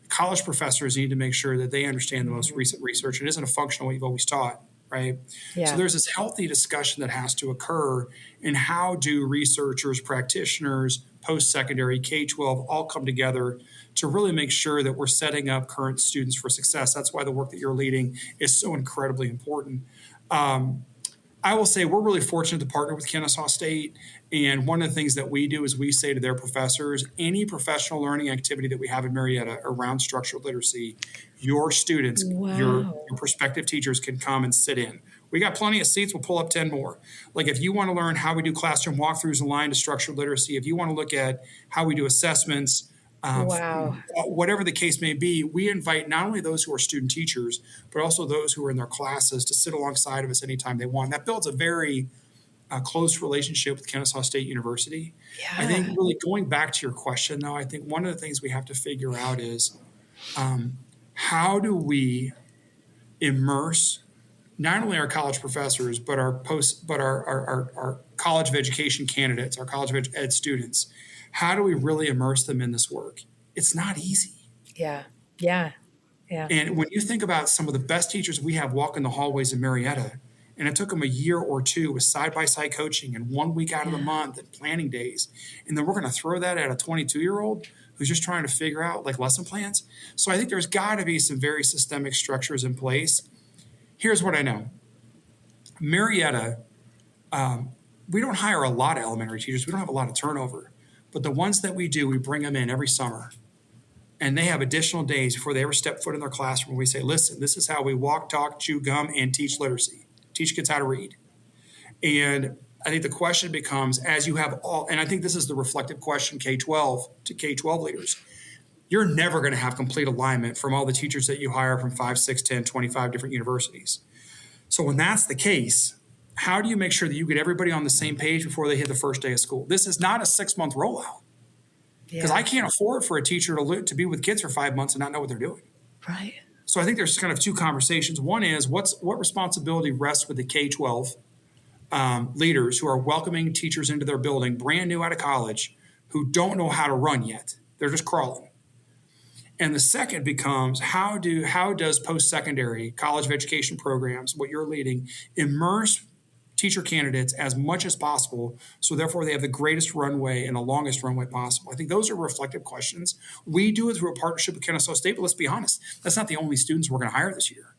college professors need to make sure that they understand the most recent research. It isn't a function of what you've always taught, right? Yeah. So there's this healthy discussion that has to occur in how do researchers, practitioners, post-secondary, K-12 all come together to really make sure that we're setting up current students for success. That's why the work that you're leading is so incredibly important. I will say we're really fortunate to partner with Kennesaw State. And one of the things that we do is we say to their professors, any professional learning activity that we have in Marietta around structural literacy, your students, your prospective teachers can come and sit in. We got plenty of seats. We'll pull up 10 more. Like if you want to learn how we do classroom walkthroughs aligned to structural literacy, if you want to look at how we do assessments, whatever the case may be, we invite not only those who are student teachers, but also those who are in their classes to sit alongside of us anytime they want. That builds a very close relationship with Kennesaw State University. Yeah. I think really going back to your question, though, I think one of the things we have to figure out is how do we immerse not only our college professors, but our college of education candidates, our college of ed students. How do we really immerse them in this work? It's not easy. Yeah. Yeah. Yeah. And when you think about some of the best teachers we have walking the hallways in Marietta, and it took them a year or two with side-by-side coaching and 1 week out of the month and planning days, and then we're going to throw that at a 22-year-old who's just trying to figure out like lesson plans. So I think there's got to be some very systemic structures in place. Here's what I know. Marietta, we don't hire a lot of elementary teachers. We don't have a lot of turnover. But the ones that we do, we bring them in every summer. And they have additional days before they ever step foot in their classroom. We say, listen, this is how we walk, talk, chew gum, and teach literacy. Teach kids how to read. And I think the question becomes, as you have all, and I think this is the reflective question K-12 to K-12 leaders, you're never going to have complete alignment from all the teachers that you hire from 5, 6, 10, 25 different universities. So when that's the case, how do you make sure that you get everybody on the same page before they hit the first day of school? This is not a 6-month rollout. Because I can't afford for a teacher to be with kids for 5 months and not know what they're doing. Right. So I think there's kind of two conversations. One is what responsibility rests with the K-12 leaders who are welcoming teachers into their building, brand new out of college, who don't know how to run yet. They're just crawling. And the second becomes how does post-secondary college of education programs, what you're leading, immerse teacher candidates as much as possible, so therefore they have the greatest runway and the longest runway possible. I think those are reflective questions. We do it through a partnership with Kennesaw State, but let's be honest, that's not the only students we're going to hire this year.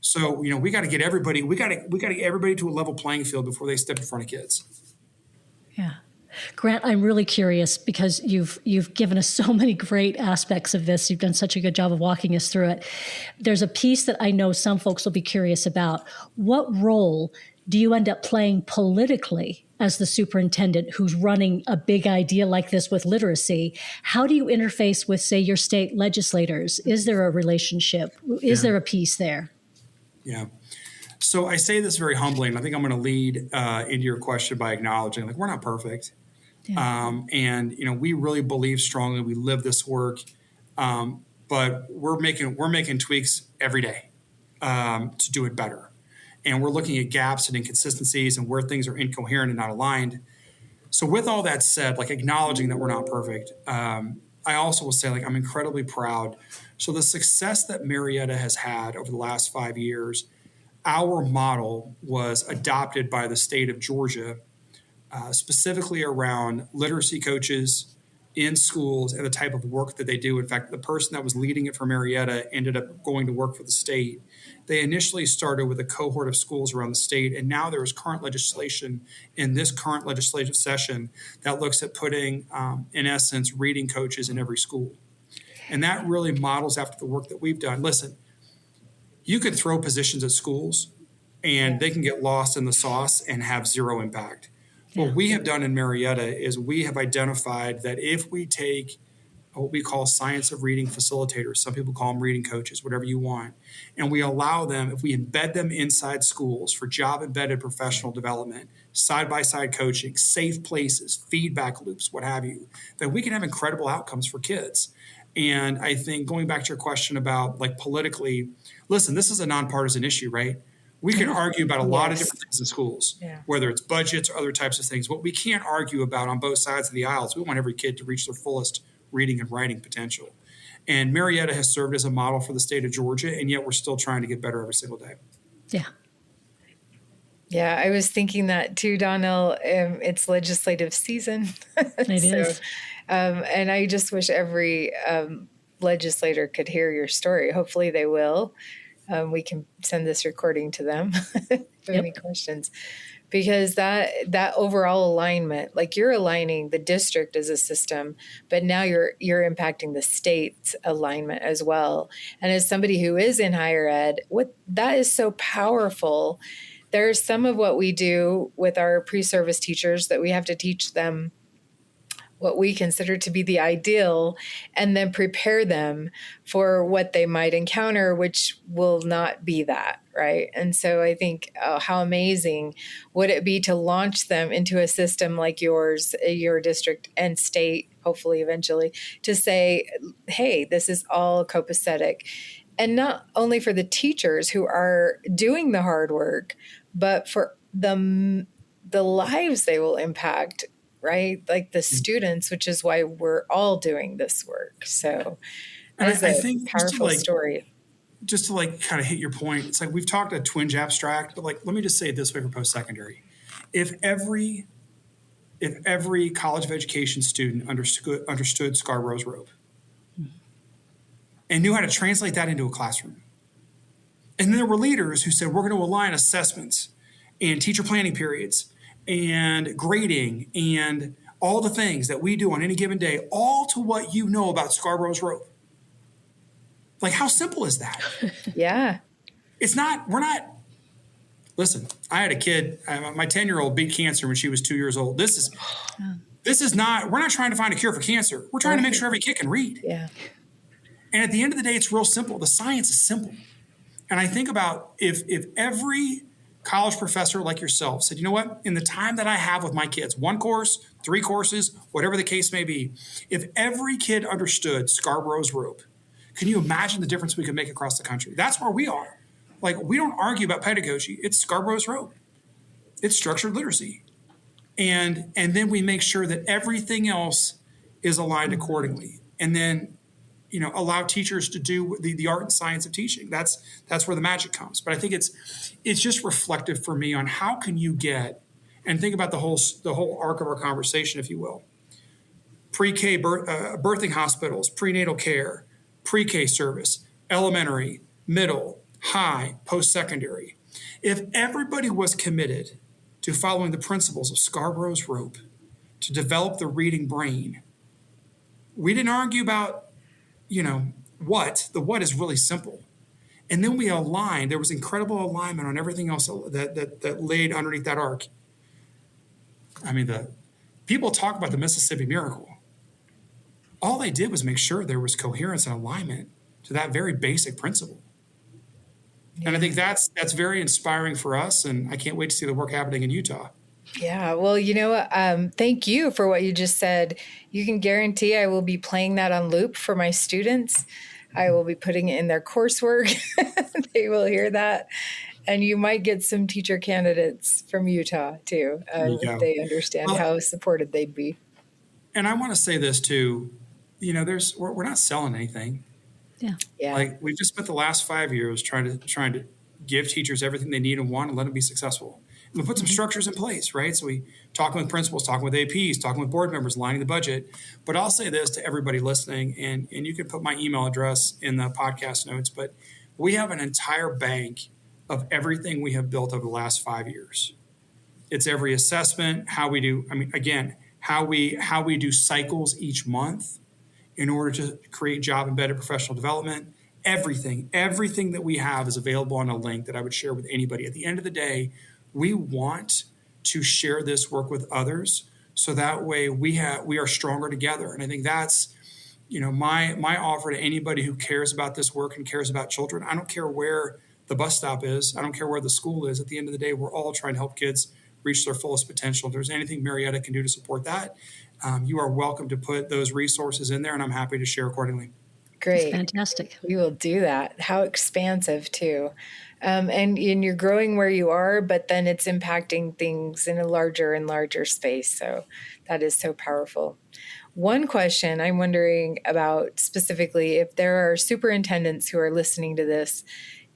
So, we got to get everybody, we got to get everybody to a level playing field before they step in front of kids. Yeah. Grant, I'm really curious because you've given us so many great aspects of this. You've done such a good job of walking us through it. There's a piece that I know some folks will be curious about. What role do you end up playing politically as the superintendent who's running a big idea like this with literacy? How do you interface with, say, your state legislators? Is there a relationship? Is there a piece there? Yeah. So I say this very humbly, and I think I'm going to lead into your question by acknowledging, we're not perfect. Yeah. And we really believe strongly, we live this work, but we're making tweaks every day to do it better. And we're looking at gaps and inconsistencies and where things are incoherent and not aligned. So with all that said, acknowledging that we're not perfect, I also will say, I'm incredibly proud. So the success that Marietta has had over the last 5 years, our model was adopted by the state of Georgia, specifically around literacy coaches in schools and the type of work that they do. In fact, the person that was leading it for Marietta ended up going to work for the state. They initially started with a cohort of schools around the state, and now there is current legislation in this current legislative session that looks at putting, in essence, reading coaches in every school. And that really models after the work that we've done. Listen, you could throw positions at schools, and they can get lost in the sauce and have zero impact. What we have done in Marietta is we have identified that if we take what we call science of reading facilitators, some people call them reading coaches, whatever you want, and we allow them, if we embed them inside schools for job-embedded professional development, side-by-side coaching, safe places, feedback loops, what have you, that we can have incredible outcomes for kids. And I think going back to your question about politically, listen, this is a nonpartisan issue, right? We can argue about a lot of different things in schools, whether it's budgets or other types of things. What we can't argue about on both sides of the aisle is we want every kid to reach their fullest reading and writing potential. And Marietta has served as a model for the state of Georgia, and yet we're still trying to get better every single day. Yeah. Yeah, I was thinking that too, Donnell. It's legislative season. It is. And I just wish every legislator could hear your story. Hopefully they will. We can send this recording to them if you have any questions. Because that overall alignment, you're aligning the district as a system, but now you're impacting the state's alignment as well. And as somebody who is in higher ed, that is so powerful. There's some of what we do with our pre-service teachers that we have to teach them what we consider to be the ideal, and then prepare them for what they might encounter, which will not be that, right? And so I think how amazing would it be to launch them into a system like yours, your district and state, hopefully eventually, to say, hey, this is all copacetic. And not only for the teachers who are doing the hard work, but for the lives they will impact, right? Like the students, which is why we're all doing this work. So And that is I a think powerful story. just to like kind of hit your point, it's like we've talked a twinge abstract, but like let me just say it this way for post-secondary. If every college of education student understood Scarborough's rope and knew how to translate that into a classroom, and then there were leaders who said we're going to align assessments and teacher planning periods and grading and all the things that we do on any given day, all to what you know about Scarborough's rope. Like, how simple is that? Yeah. Listen, I had a kid, my 10-year-old beat cancer when she was 2 years old. This is not, we're not trying to find a cure for cancer. We're trying to make sure every kid can read. Yeah. And at the end of the day, it's real simple. The science is simple. And I think about if every college professor like yourself said, you know what, in the time that I have with my kids, 1 course, 3 courses, whatever the case may be, if every kid understood Scarborough's rope, can you imagine the difference we could make across the country? That's where we are. Like, we don't argue about pedagogy. It's Scarborough's rope. It's structured literacy. And then we make sure that everything else is aligned accordingly. And then, allow teachers to do the art and science of teaching. That's where the magic comes. But I think it's just reflective for me on how can you get, and think about the whole arc of our conversation, if you will. Pre-K birthing hospitals, prenatal care, pre-K service, elementary, middle, high, post-secondary. If everybody was committed to following the principles of Scarborough's rope to develop the reading brain, we didn't argue about, what. The what is really simple. And then we aligned. There was incredible alignment on everything else that laid underneath that arc. I mean, the people talk about the Mississippi Miracle. All they did was make sure there was coherence and alignment to that very basic principle. Yeah. And I think that's very inspiring for us, and I can't wait to see the work happening in Utah. Yeah, well, thank you for what you just said. You can guarantee I will be playing that on loop for my students. I will be putting it in their coursework. They will hear that. And you might get some teacher candidates from Utah, too, if they understand how supported they'd be. And I want to say this, too. We're not selling anything. Yeah. Like, we've just spent the last 5 years trying to give teachers everything they need and want and let them be successful. And we put some structures in place, right? So we talking with principals, talking with APs, talking with board members, lining the budget. But I'll say this to everybody listening, and you can put my email address in the podcast notes, but we have an entire bank of everything we have built over the last 5 years. It's every assessment, how we do cycles each month in order to create job-embedded professional development. Everything that we have is available on a link that I would share with anybody. At the end of the day, we want to share this work with others so that way we are stronger together. And I think that's, my offer to anybody who cares about this work and cares about children. I don't care where the bus stop is. I don't care where the school is. At the end of the day, we're all trying to help kids reach their fullest potential. If there's anything Marietta can do to support that, you are welcome to put those resources in there, and I'm happy to share accordingly. Great. That's fantastic. We will do that. How expansive, too. And you're growing where you are, but then it's impacting things in a larger and larger space. So that is so powerful. One question I'm wondering about specifically, if there are superintendents who are listening to this,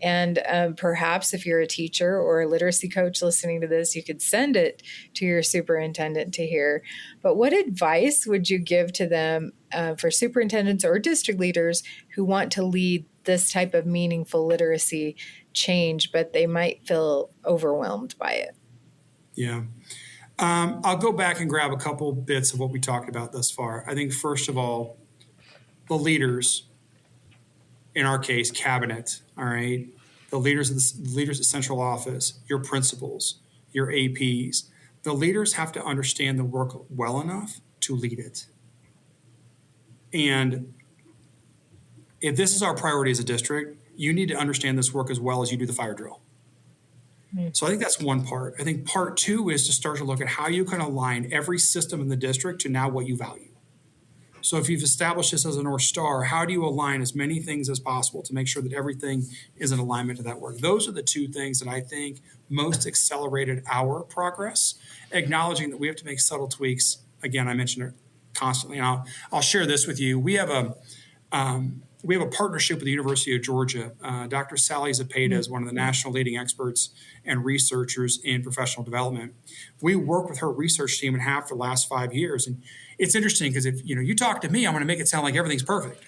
and perhaps if you're a teacher or a literacy coach listening to this, you could send it to your superintendent to hear. But what advice would you give to them for superintendents or district leaders who want to lead this type of meaningful literacy change, but they might feel overwhelmed by it? Yeah. I'll go back and grab a couple bits of what we talked about thus far. I think, first of all, the leaders, in our case, cabinet, all right, the leaders at central office, your principals, your APs, the leaders have to understand the work well enough to lead it. And if this is our priority as a district, you need to understand this work as well as you do the fire drill. So I think that's one part. I think part two is to start to look at how you can align every system in the district to now what you value. So if you've established this as a North Star, how do you align as many things as possible to make sure that everything is in alignment to that work? Those are the two things that I think most accelerated our progress, acknowledging that we have to make subtle tweaks. Again, I mentioned it constantly. And I'll share this with you. We have a partnership with the University of Georgia. Dr. Sally Zepeda is one of the national leading experts and researchers in professional development. We work with her research team and have for the last 5 years. And it's interesting because if you talk to me, I'm going to make it sound like everything's perfect.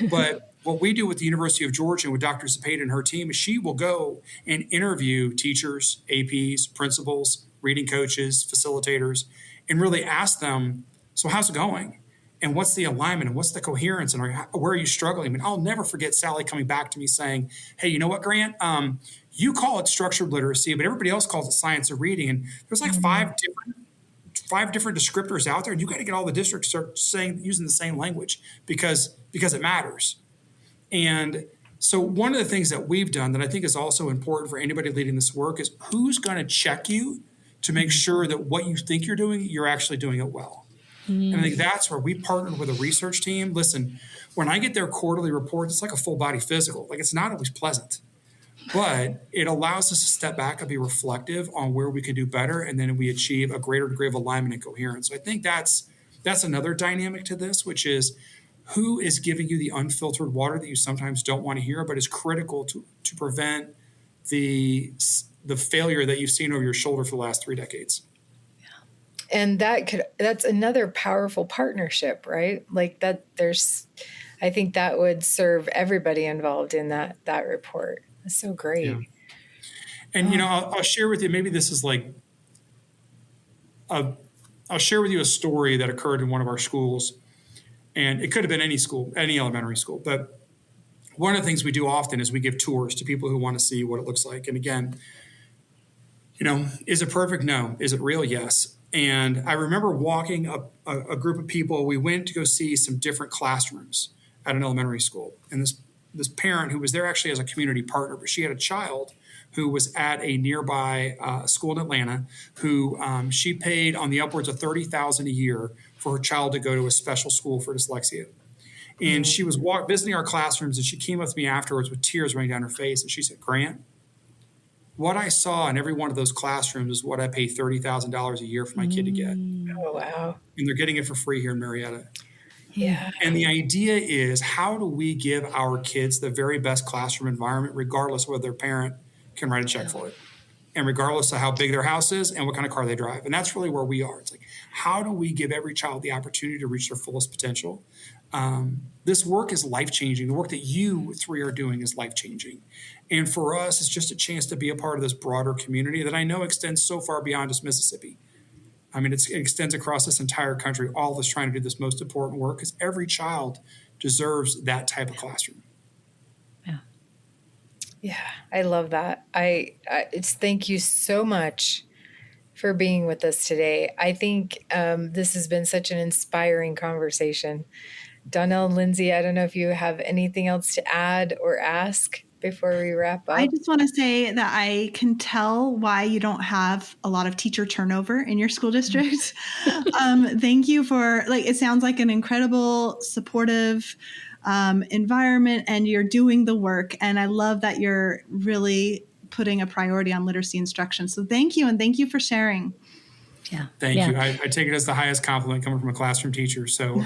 But what we do with the University of Georgia and with Dr. Zepeda and her team is she will go and interview teachers, APs, principals, reading coaches, facilitators, and really ask them, so how's it going? And what's the alignment and what's the coherence and where are you struggling? I mean, I'll never forget Sally coming back to me saying, hey, you know what, Grant? You call it structured literacy, but everybody else calls it science of reading. And there's like five different descriptors out there, and you got to get all the districts start using the same language because it matters. And so one of the things that we've done that I think is also important for anybody leading this work is who's going to check you to make sure that what you think you're doing, you're actually doing it well. And I think that's where we partnered with a research team. Listen, when I get their quarterly reports, it's like a full body physical. Like it's not always pleasant, but it allows us to step back and be reflective on where we can do better. And then we achieve a greater degree of alignment and coherence. So I think that's another dynamic to this, which is who is giving you the unfiltered water that you sometimes don't want to hear, but is critical to prevent the failure that you've seen over your shoulder for the last 3 decades. And that's another powerful partnership, right? Like that I think that would serve everybody involved in that report. That's so great. Yeah. And, I'll share with you, maybe this is like, I'll share with you a story that occurred in one of our schools, and it could have been any school, any elementary school. But one of the things we do often is we give tours to people who want to see what it looks like. And again, is it perfect? No. Is it real? Yes. And I remember walking up a group of people. We went to go see some different classrooms at an elementary school. And this parent who was there actually as a community partner, but she had a child who was at a nearby school in Atlanta who she paid on the upwards of $30,000 a year for her child to go to a special school for dyslexia. And she was visiting our classrooms, and she came up to me afterwards with tears running down her face. And she said, Grant, what I saw in every one of those classrooms is what I pay $30,000 a year for my kid to get. Oh, wow. And they're getting it for free here in Marietta. Yeah. And the idea is, how do we give our kids the very best classroom environment, regardless of whether their parent can write a check for it, and regardless of how big their house is and what kind of car they drive? And that's really where we are. It's like, how do we give every child the opportunity to reach their fullest potential? This work is life-changing. The work that you three are doing is life-changing. And for us, it's just a chance to be a part of this broader community that I know extends so far beyond just Mississippi. I mean, it extends across this entire country, all of us trying to do this most important work, because every child deserves that type of classroom. Yeah, I love that. Thank you so much for being with us today. I think this has been such an inspiring conversation. Donnell and Lindsay, I don't know if you have anything else to add or ask before we wrap up. I just want to say that I can tell why you don't have a lot of teacher turnover in your school district. Thank you for, it sounds like an incredible, supportive environment, and you're doing the work. And I love that you're really putting a priority on literacy instruction. So thank you. And thank you for sharing. Yeah. Thank you. I take it as the highest compliment coming from a classroom teacher. So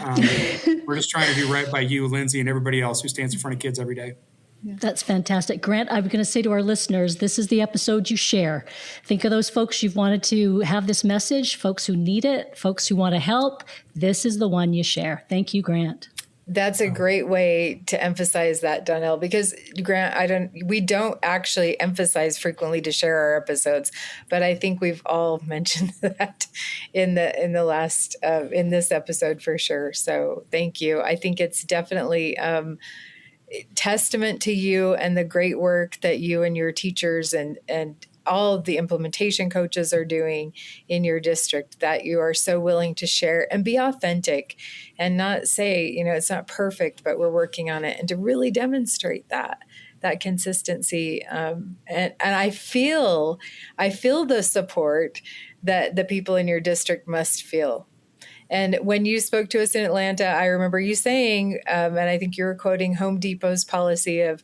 we're just trying to do right by you, Lindsay, and everybody else who stands in front of kids every day. Yeah. That's fantastic. Grant, I'm going to say to our listeners, this is the episode you share. Think of those folks you've wanted to have this message, folks who need it, folks who want to help. This is the one you share. Thank you, Grant. That's a great way to emphasize that, Donnell, because Grant, we don't actually emphasize frequently to share our episodes, but I think we've all mentioned that in this episode for sure. So thank you. I think it's definitely testament to you and the great work that you and your teachers and all of the implementation coaches are doing in your district, that you are so willing to share and be authentic and not say, it's not perfect, but we're working on it, and to really demonstrate that consistency. And I feel the support that the people in your district must feel. And when you spoke to us in Atlanta, I remember you saying, and I think you were quoting Home Depot's policy of,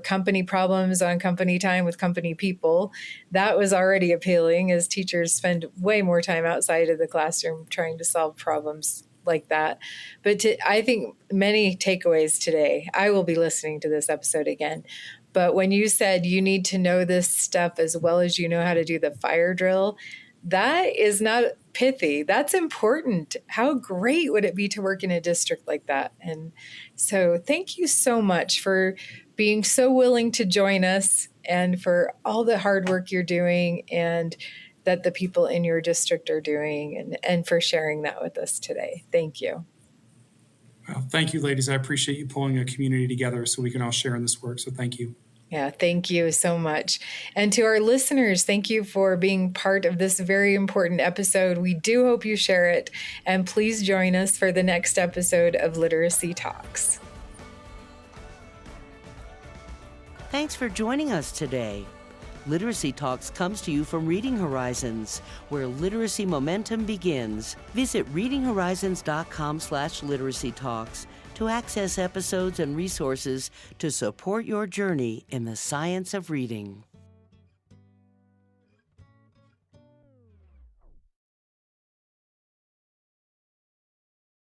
company problems on company time with company people. That was already appealing, as teachers spend way more time outside of the classroom trying to solve problems like that. But I think many takeaways today. I will be listening to this episode again. But when you said you need to know this stuff as well as you know how to do the fire drill, that is not pithy. That's important. How great would it be to work in a district like that? And so thank you so much for being so willing to join us and for all the hard work you're doing and that the people in your district are doing and for sharing that with us today. Thank you. Well, thank you, ladies. I appreciate you pulling a community together so we can all share in this work. So thank you. Yeah, thank you so much. And to our listeners, thank you for being part of this very important episode. We do hope you share it. And please join us for the next episode of Literacy Talks. Thanks for joining us today. Literacy Talks comes to you from Reading Horizons, where literacy momentum begins. Visit readinghorizons.com/literacy talks to access episodes and resources to support your journey in the science of reading.